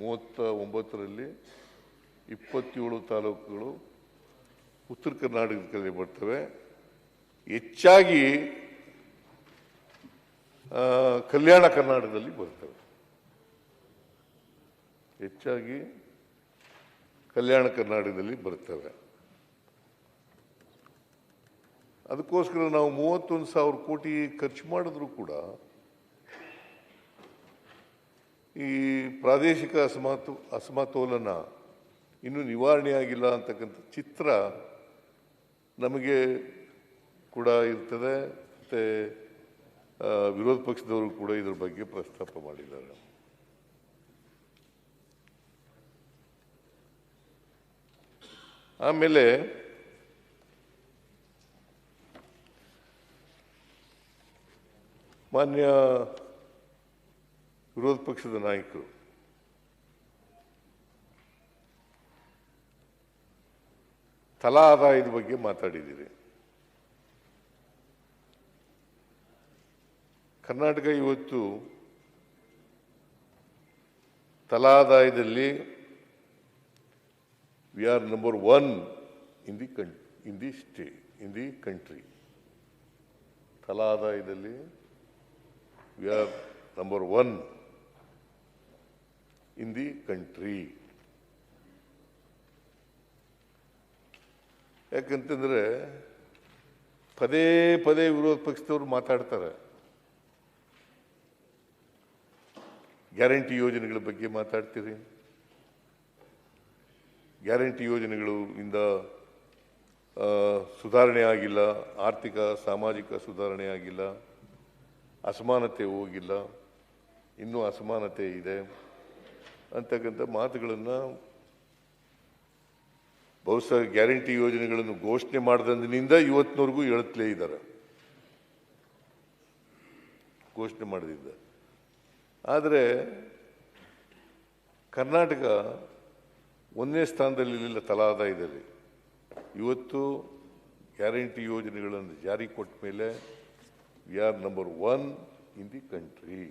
39ರಲ್ಲಿ 27 ತಾಲೂಕುಗಳು ಉತ್ತರ ಕರ್ನಾಟಕದಲ್ಲಿ ಬರ್ತವೆ. ಹೆಚ್ಚಾಗಿ ಕಲ್ಯಾಣ ಕರ್ನಾಟಕದಲ್ಲಿ ಬರ್ತವೆ. ಹೆಚ್ಚಾಗಿ ಕಲ್ಯಾಣ ಕರ್ನಾಟಕದಲ್ಲಿ ಬರ್ತವೆ. ಅದಕ್ಕೋಸ್ಕರ ನಾವು 31,000 ಕೋಟಿ ಖರ್ಚು ಮಾಡಿದ್ರು ಕೂಡ ಈ ಪ್ರಾದೇಶಿಕ ಅಸಮತೋಲನ ಇನ್ನೂ ನಿವಾರಣೆ ಆಗಿಲ್ಲ ಅಂತಕ್ಕಂಥ ಚಿತ್ರ ನಮಗೆ ಕೂಡ ಇರ್ತದೆ. ಮತ್ತು ವಿರೋಧ ಪಕ್ಷದವರು ಕೂಡ ಇದರ ಬಗ್ಗೆ ಪ್ರಸ್ತಾಪ ಮಾಡಿದ್ದಾರೆ. ಆಮೇಲೆ ಮಾನ್ಯ ವಿರೋಧ ಪಕ್ಷದ ನಾಯಕರು ತಲಾ ಆದಾಯದ ಬಗ್ಗೆ ಮಾತಾಡಿದ್ದೀರಿ. ಕರ್ನಾಟಕ ಇವತ್ತು ತಲಾ ಆದಾಯದಲ್ಲಿ we are number 1 in the country. ತಲಾ ಆದಾಯದಲ್ಲಿ we are number 1 in the country. ಯಾಕಂತಂದ್ರೆ ಪದೇ ಪದೇ ವಿರೋಧ ಪಕ್ಷದವರು ಮಾತಾಡ್ತಾರೆ. ಗ್ಯಾರಂಟಿ ಯೋಜನೆಗಳ ಬಗ್ಗೆ ಮಾತಾಡ್ತೀರಿ. ಗ್ಯಾರಂಟಿ ಯೋಜನೆಗಳು ಇಂದ ಸುಧಾರಣೆ ಆಗಿಲ್ಲ, ಆರ್ಥಿಕ ಸಾಮಾಜಿಕ ಸುಧಾರಣೆ ಆಗಿಲ್ಲ, ಅಸಮಾನತೆ ಹೋಗಿಲ್ಲ, ಇನ್ನೂ ಅಸಮಾನತೆ ಇದೆ ಅಂತಕ್ಕಂಥ ಮಾತುಗಳನ್ನು ಬಹುಶಃ ಗ್ಯಾರಂಟಿ ಯೋಜನೆಗಳನ್ನು ಘೋಷಣೆ ಮಾಡಿದಂದಿನಿಂದ ಇವತ್ತಿನವರೆಗೂ ಹೇಳುತ್ತಲೇ ಇದ್ದಾರೆ, ಘೋಷಣೆ ಮಾಡದಿದ್ದ. ಆದರೆ ಕರ್ನಾಟಕ 1ನೇ ಸ್ಥಾನದಲ್ಲಿರಲಿಲ್ಲ ತಲಾ ಆದಾಯದಲ್ಲಿ. ಇವತ್ತು ಗ್ಯಾರಂಟಿ ಯೋಜನೆಗಳನ್ನು ಜಾರಿ ಕೊಟ್ಟ ಮೇಲೆ we are number 1 in the country.